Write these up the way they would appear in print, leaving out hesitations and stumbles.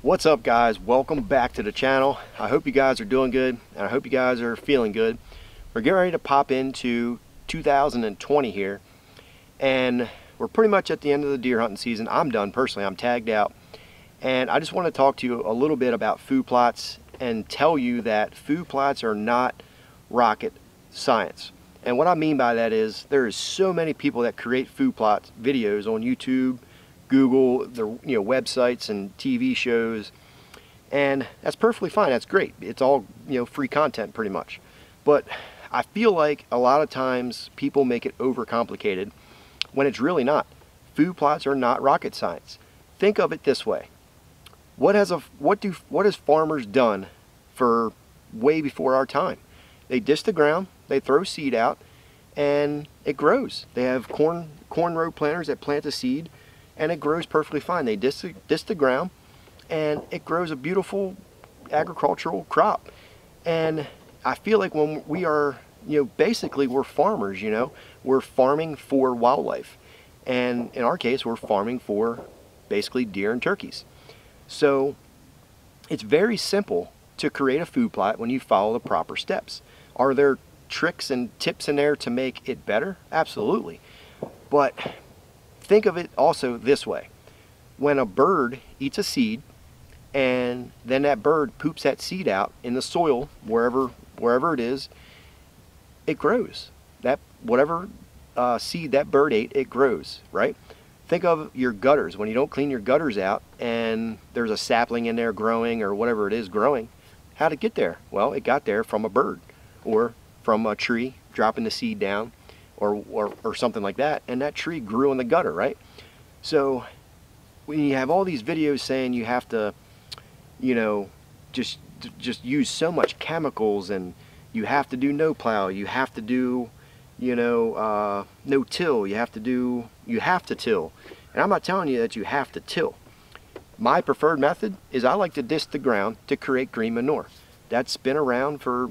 What's up, guys? Welcome back to the channel. I hope you guys are doing good, and I hope you guys are feeling good. We're getting ready to pop into 2020 here, and we're pretty much at the end of the deer hunting season. I'm done personally. I'm tagged out, and I just want to talk to you a little bit about food plots and tell you that food plots are not rocket science. And what I mean by that is there is so many people that create food plot videos on YouTube, Google, the websites and TV shows, and that's perfectly fine. That's great. It's all free content pretty much. But I feel like a lot of times people make it overcomplicated when it's really not. Food plots are not rocket science. Think of it this way: what has farmers done for way before our time? They dish the ground, they throw seed out, and it grows. They have corn row planters that plant the seed, and it grows perfectly fine. They dish the ground, and it grows a beautiful agricultural crop. And I feel like when we are, basically we're farmers, we're farming for wildlife. And in our case, we're farming for basically deer and turkeys. So it's very simple to create a food plot when you follow the proper steps. Are there tricks and tips in there to make it better? Absolutely. But think of it also this way: when a bird eats a seed and then that bird poops that seed out in the soil, wherever it is, it grows. That whatever seed that bird ate, it grows, right? Think of your gutters. When you don't clean your gutters out and there's a sapling in there growing, or whatever it is growing, how'd it get there? Well, it got there from a bird or from a tree dropping the seed down, or something like that, and that tree grew in the gutter, right? So when you have all these videos saying you have to, just use so much chemicals, and you have to do no plow, you have to do, no till, you have to till. And I'm not telling you that you have to till. My preferred method is I like to disc the ground to create green manure. That's been around for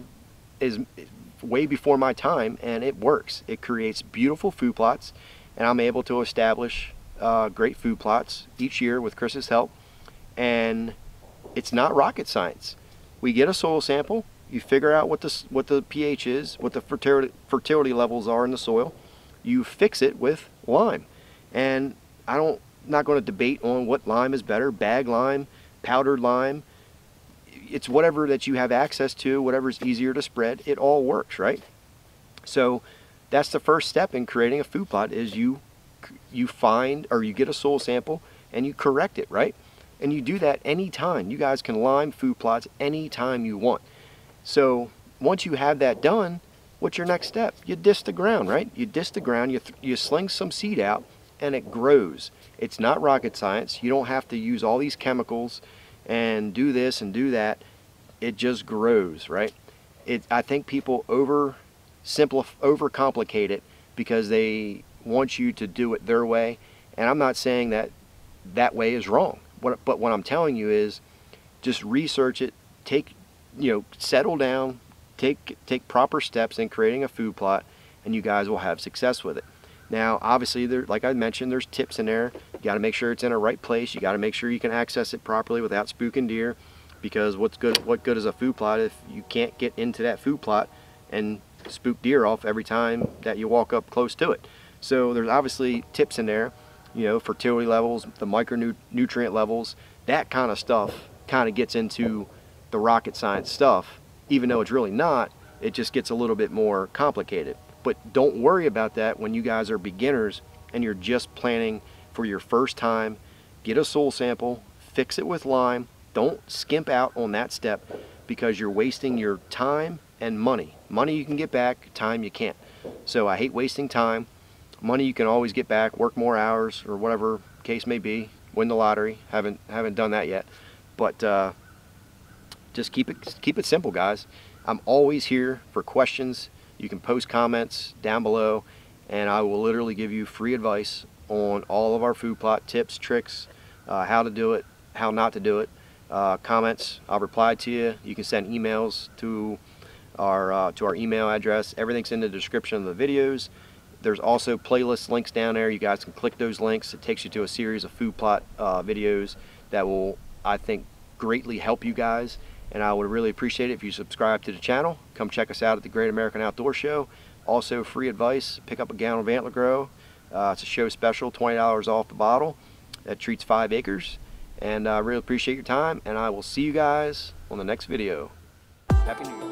way before my time, and it works. It creates beautiful food plots, and I'm able to establish great food plots each year with Chris's help. And it's not rocket science. We get a soil sample, you figure out what the pH is, what the fertility levels are in the soil, you fix it with lime. And I'm not going to debate on what lime is better: bag lime, powdered lime. It's whatever that you have access to, whatever's easier to spread. It all works, right? So that's the first step in creating a food plot, is you find, or you get a soil sample and you correct it, right? And you do that anytime. You guys can lime food plots anytime you want. So once you have that done, what's your next step? You disc the ground, right? You disc the ground, you sling some seed out, and it grows. It's not rocket science. You don't have to use all these chemicals and do this and do that. It just grows, right? I think people overcomplicate it because they want you to do it their way, and I'm not saying that way is wrong. But what I'm telling you is, just research it, settle down, take proper steps in creating a food plot, and you guys will have success with it. Now, obviously, like I mentioned, there's tips in there. You got to make sure it's in a right place. You got to make sure you can access it properly without spooking deer, because what good is a food plot if you can't get into that food plot and spook deer off every time that you walk up close to it? So there's obviously tips in there, fertility levels, the micronutrient levels, that kind of stuff kind of gets into the rocket science stuff. Even though it's really not, it just gets a little bit more complicated. But don't worry about that when you guys are beginners and you're just planning for your first time. Get a soil sample, fix it with lime. Don't skimp out on that step, because you're wasting your time and money. Money you can get back, time you can't. So I hate wasting time. Money you can always get back, work more hours or whatever case may be, win the lottery. Haven't done that yet. But just keep it simple, guys. I'm always here for questions. You can post comments down below, and I will literally give you free advice on all of our food plot tips, tricks, how to do it, how not to do it. Comments, I'll reply to you. You can send emails to our email address. Everything's in the description of the videos. There's also playlist links down there. You guys can click those links. It takes you to a series of food plot videos that will, I think, greatly help you guys, and I would really appreciate it if you subscribe to the channel. Come check us out at the Great American Outdoor Show. Also, free advice, pick up a gallon of Antler Grow. It's a show special, $20 off the bottle. That treats 5 acres. And I really appreciate your time, and I will see you guys on the next video. Happy New Year.